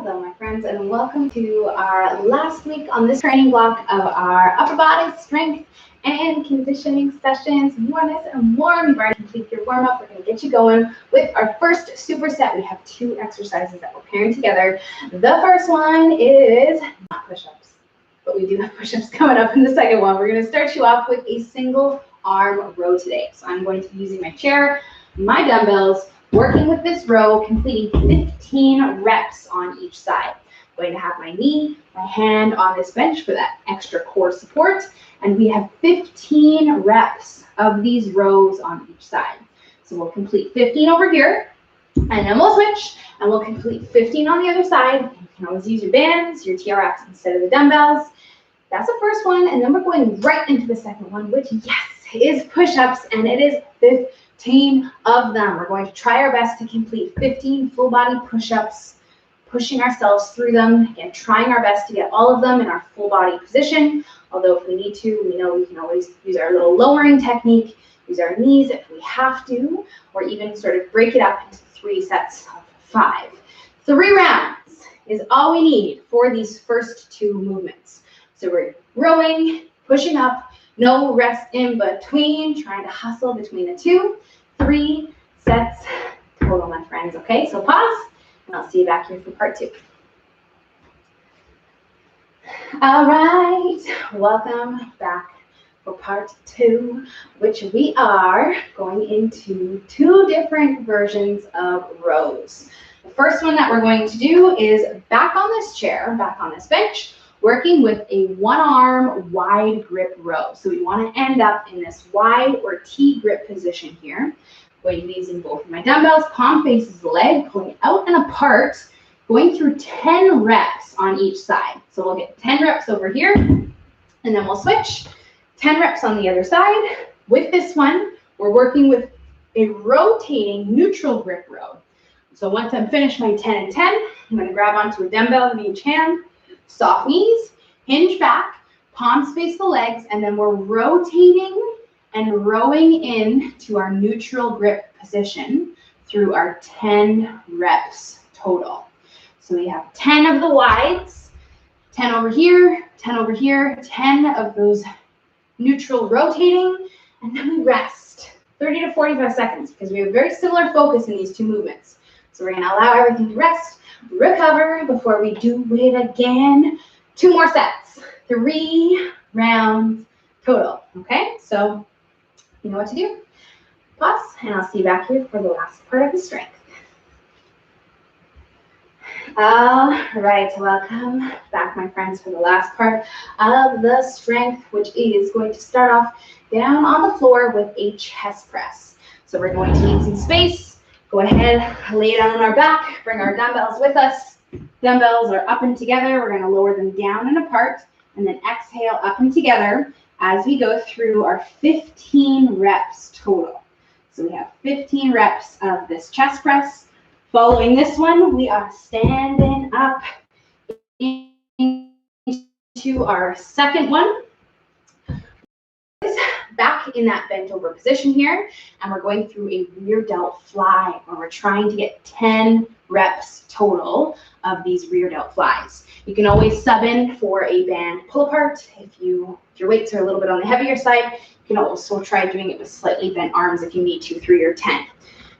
Hello, my friends, and welcome to our last week on this training block of our upper body strength and conditioning sessions. You are nice and warm. You've already completed your warm-up. We're going to get you going with our first superset. We have two exercises that we're pairing together. The first one is not push-ups, but we do have push-ups coming up in the second one. We're going to start you off with a single arm row today. So I'm going to be using my chair, my dumbbells, working with this row, completing 15 reps on each side. I'm going to have my knee, my hand on this bench for that extra core support, and we have 15 reps of these rows on each side. So we'll complete 15 over here, and then we'll switch, and we'll complete 15 on the other side. You can always use your bands, your TRX instead of the dumbbells. That's the first one, and then we're going right into the second one, which, yes, is push-ups, and it is 15 of them. We're going to try our best to complete 15 full body push-ups, pushing ourselves through them, again, trying our best to get all of them in our full body position. Although if we need to, we know we can always use our little lowering technique, use our knees if we have to, or even sort of break it up into 3 sets of 5. 3 rounds is all we need for these first 2 movements. So we're rowing, pushing up, no rest in between, trying to hustle between the 2. 3 sets total, my friends. Okay, so pause, and I'll see you back here for part 2. All right, welcome back for part 2, which we are going into 2 different versions of rows. The first one that we're going to do is back on this chair, back on this bench, working with a 1-arm wide grip row. So we want to end up in this wide or T grip position here. I'm going to be using both of my dumbbells, palm faces the leg, pulling out and apart, going through 10 reps on each side. So we'll get 10 reps over here, and then we'll switch, 10 reps on the other side. With this one, we're working with a rotating neutral grip row. So once I'm finished my 10 and 10, I'm going to grab onto a dumbbell in each hand, soft knees, hinge back, palms face the legs, and then we're rotating and rowing in to our neutral grip position through our 10 reps total. So we have 10 of the wides, 10 over here, 10 over here, 10 of those neutral rotating, and then we rest 30 to 45 seconds because we have very similar focus in these 2 movements. So we're going to allow everything to rest, recover before we do it again. 2 more sets, 3 rounds total. Okay, so you know what to do. Pause, and I'll see you back here for the last part of the strength. All right, welcome back, my friends, for the last part of the strength, which is going to start off down on the floor with a chest press. So we're going to need some space. Go ahead, lay it on our back, bring our dumbbells with us. Dumbbells are up and together. We're going to lower them down and apart, and then exhale up and together as we go through our 15 reps total. So we have 15 reps of this chest press. Following this one, we are standing up into our second one. Back in that bent over position here, and we're going through a rear delt fly, where we're trying to get 10 reps total of these rear delt flies. You can always sub in for a band pull apart. If your weights are a little bit on the heavier side, you can also try doing it with slightly bent arms if you need to, 3 or 10.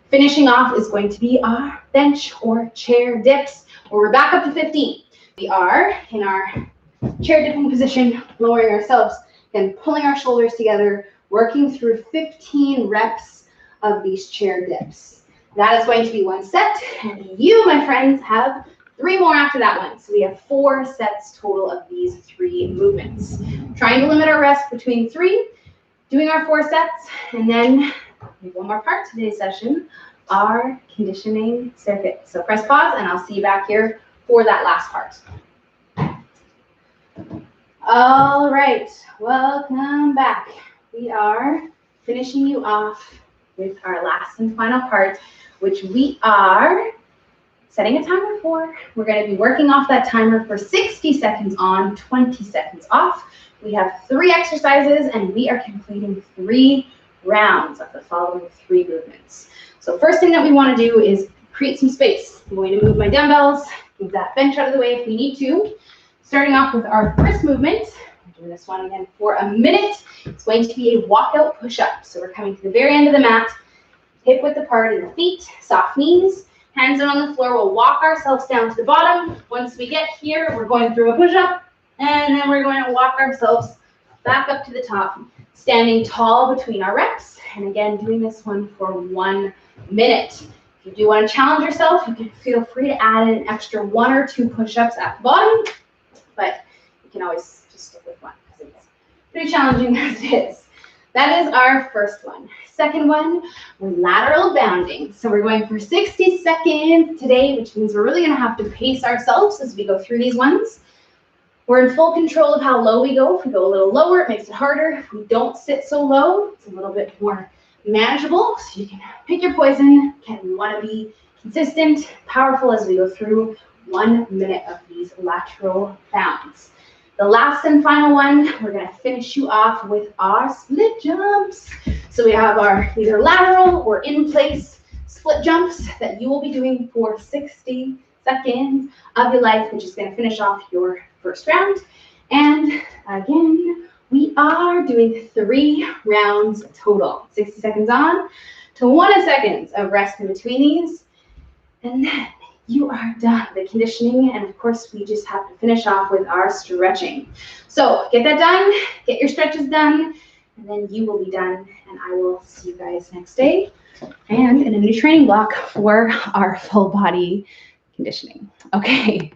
Finishing off is going to be our bench or chair dips, where we're back up to 15. We are in our chair dipping position, lowering ourselves, then pulling our shoulders together, working through 15 reps of these chair dips. That is going to be 1 set, and you, my friends, have 3 more after that one. So we have 4 sets total of these 3 movements. Trying to limit our rest between 3, doing our 4 sets, and then one more part to today's session, our conditioning circuit. So press pause, and I'll see you back here for that last part. All right, welcome back. We are finishing you off with our last and final part, which we are setting a timer for. We're going to be working off that timer for 60 seconds on, 20 seconds off. We have 3 exercises, and we are completing 3 rounds of the following 3 movements. So first thing that we want to do is create some space. I'm going to move my dumbbells, Move that bench out of the way if we need to. Starting off with our first movement. We're doing this one again for a minute. It's going to be a walkout push-up. So we're coming to the very end of the mat, hip width apart in the feet, soft knees, hands are on the floor. We'll walk ourselves down to the bottom. Once we get here, we're going through a push-up, and then we're going to walk ourselves back up to the top, standing tall between our reps. And again, doing this one for 1 minute. If you do want to challenge yourself, you can feel free to add in an extra 1 or 2 push-ups at the bottom, but you can always just stick with one because it's pretty challenging as it is. That is our first one. Second one, we're lateral bounding. So we're going for 60 seconds today, which means we're really going to have to pace ourselves as we go through these ones. We're in full control of how low we go. If we go a little lower, it makes it harder. If we don't sit so low, it's a little bit more manageable. So you can pick your poison. Again, we want to be consistent, powerful as we go through 1 minute of these lateral bounds. The last and final one, we're going to finish you off with our split jumps. So we have our either lateral or in place split jumps that you will be doing for 60 seconds of your life, which is going to finish off your first round. And again, we are doing 3 rounds total. 60 seconds on to 1 second of rest in between these. And then you are done with the conditioning. And of course, we just have to finish off with our stretching. So get that done, get your stretches done, and then you will be done. And I will see you guys next day and in a new training block for our full body conditioning. Okay.